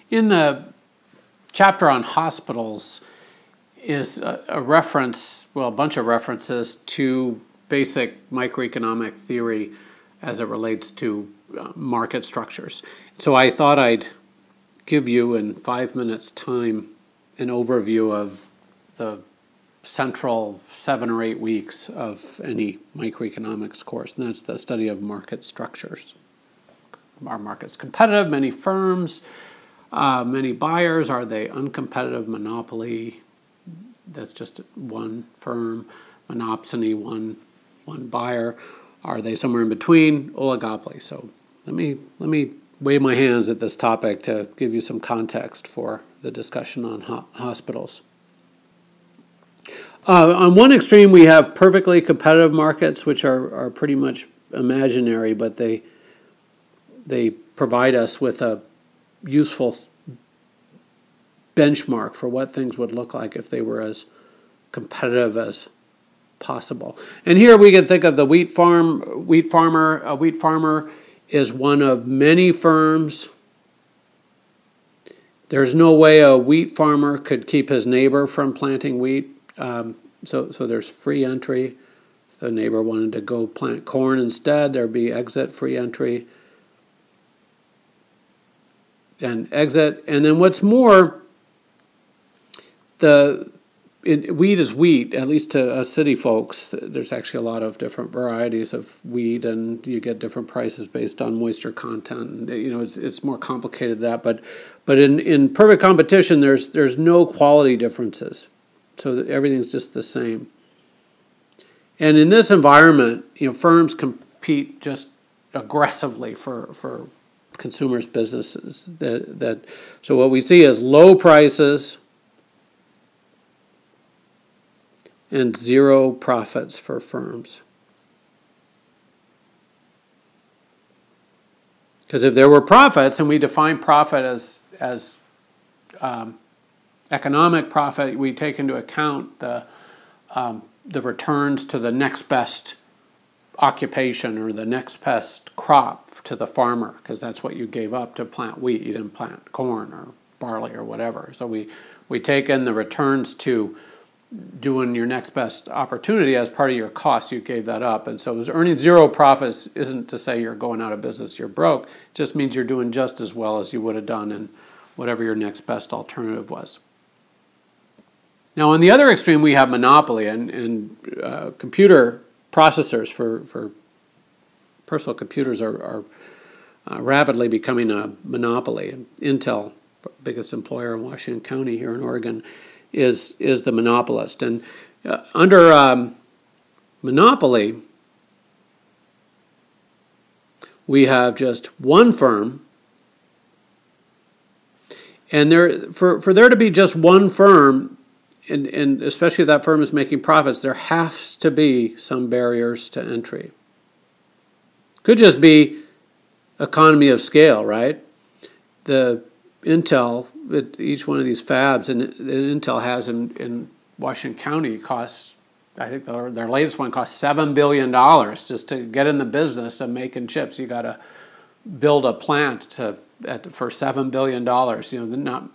In the chapter on hospitals is a reference, well, a bunch of references to basic microeconomic theory as it relates to market structures. So I thought I'd give you in 5 minutes time an overview of the central 7 or 8 weeks of any microeconomics course, and that's the study of market structures. Are markets competitive? Many firms, many buyers. Are they uncompetitive? Monopoly? That's just one firm. Monopsony, one buyer. Are they somewhere in between? Oligopoly. So let me wave my hands at this topic to give you some context for the discussion on hospitals. On one extreme, we have perfectly competitive markets, which are pretty much imaginary, but they provide us with a useful benchmark for what things would look like if they were as competitive as possible. And here we can think of the wheat farmer. A wheat farmer is one of many firms. There's no way a wheat farmer could keep his neighbor from planting wheat. So there's free entry. If the neighbor wanted to go plant corn instead, there'd be exit, free entry, and exit. And then what's more, wheat is wheat, at least to us city folks. There's actually a lot of different varieties of wheat, and you get different prices based on moisture content. It's more complicated than that. But in perfect competition, there's no quality differences. So that everything's just the same. And in this environment, firms compete just aggressively for consumers' businesses. So what we see is low prices and zero profits for firms. Because if there were profits, and we define profit as economic profit, we take into account the returns to the next best occupation or the next best crop to the farmer, because that's what you gave up to plant wheat. You didn't plant corn or barley or whatever. So we take in the returns to doing your next best opportunity as part of your cost. You gave that up. And so earning zero profits isn't to say you're going out of business, you're broke. It just means you're doing just as well as you would have done in whatever your next best alternative was. Now, on the other extreme, we have monopoly, and computer processors for personal computers are rapidly becoming a monopoly. And Intel, biggest employer in Washington County here in Oregon, is the monopolist. And under monopoly, we have just one firm. And for there to be just one firm, and especially if that firm is making profits, there has to be some barriers to entry. Could just be economy of scale, right? The Intel, each one of these fabs that Intel has in Washington County costs, I think their latest one costs $7 billion just to get in the business of making chips. You got to build a plant for $7 billion.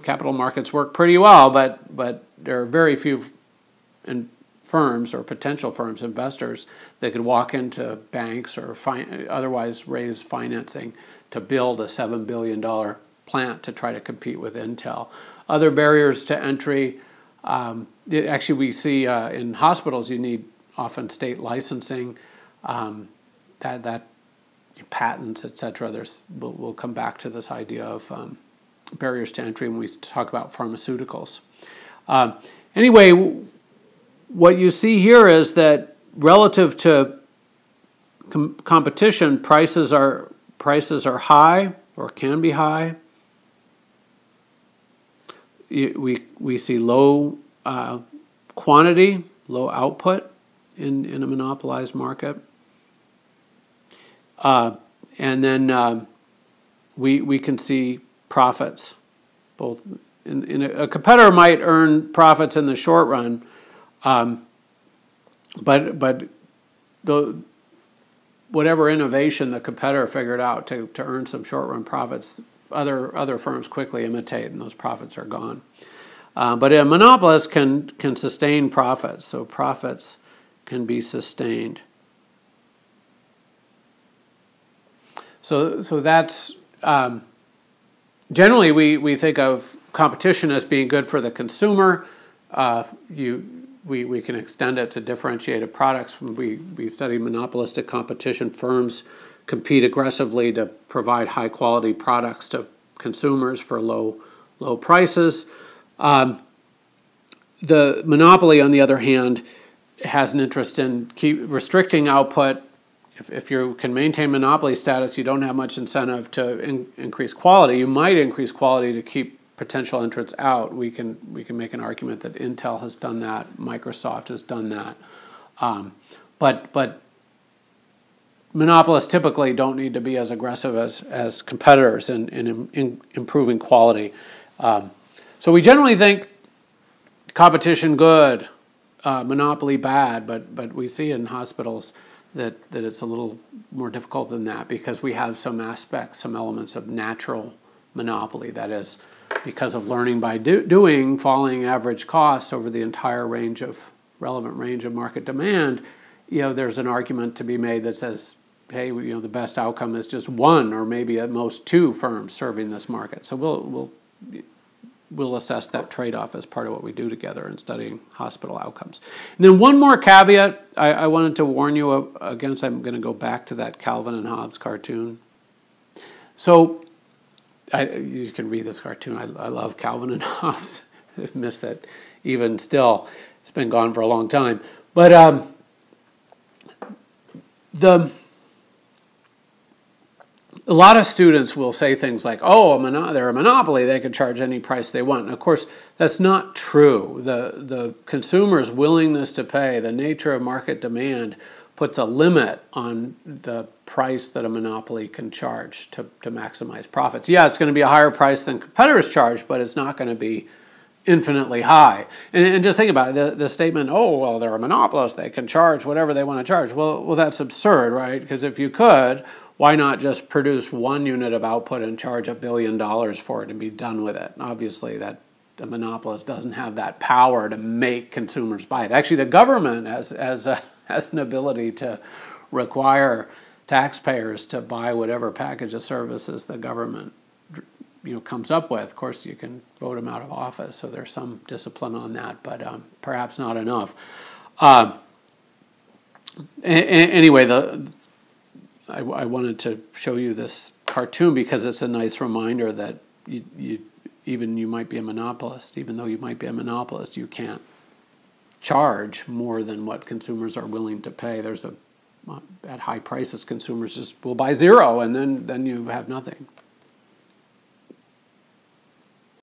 Capital markets work pretty well, but there are very few firms or potential firms, investors, that could walk into banks or otherwise raise financing to build a $7 billion plant to try to compete with Intel. Other barriers to entry, actually we see in hospitals you need often state licensing, that patents, etc. We'll come back to this idea of barriers to entry when we talk about pharmaceuticals. Anyway, what you see here is that relative to competition, prices are high or can be high. We see low quantity, low output in a monopolized market, and then we can see profits. Both a competitor might earn profits in the short run, but whatever innovation the competitor figured out to earn some short run profits, other firms quickly imitate, and those profits are gone. But a monopolist can sustain profits, so profits can be sustained. So that's generally we think of competition as being good for the consumer. We can extend it to differentiated products. When we study monopolistic competition, firms compete aggressively to provide high quality products to consumers for low prices. The monopoly, on the other hand, has an interest in restricting output. If you can maintain monopoly status, you don't have much incentive to increase quality. You might increase quality to keep potential entrants out. We can make an argument that Intel has done that, Microsoft has done that, but monopolists typically don't need to be as aggressive as competitors in improving quality. So we generally think competition good, monopoly bad, but we see in hospitals that it's a little more difficult than that because we have some aspects, some elements of natural monopoly. That is, because of learning by doing, falling average costs over the entire relevant range of market demand, there's an argument to be made that says, hey, the best outcome is just one or maybe at most two firms serving this market. So we'll assess that trade-off as part of what we do together in studying hospital outcomes. And then one more caveat I wanted to warn you against. I'm going to go back to that Calvin and Hobbes cartoon. So you can read this cartoon. I love Calvin and Hobbes. I've missed that even still. It's been gone for a long time. But a lot of students will say things like, oh, they're a monopoly, they can charge any price they want. And of course, that's not true. The consumer's willingness to pay, the nature of market demand, puts a limit on the price that a monopoly can charge to maximize profits. Yeah, it's going to be a higher price than competitors charge, but it's not going to be infinitely high. And just think about it, the statement, oh, well, they're a monopolist, they can charge whatever they want to charge. Well, that's absurd, right? Because if you could, why not just produce one unit of output and charge $1 billion for it and be done with it? Obviously, that the monopolist doesn't have that power to make consumers buy it. Actually, the government has an ability to require taxpayers to buy whatever package of services the government comes up with. Of course, you can vote them out of office, so there's some discipline on that, but perhaps not enough. Anyway, I wanted to show you this cartoon because it's a nice reminder that you might be a monopolist. Even though you might be a monopolist, you can't charge more than what consumers are willing to pay. At high prices, consumers just will buy zero, and then you have nothing.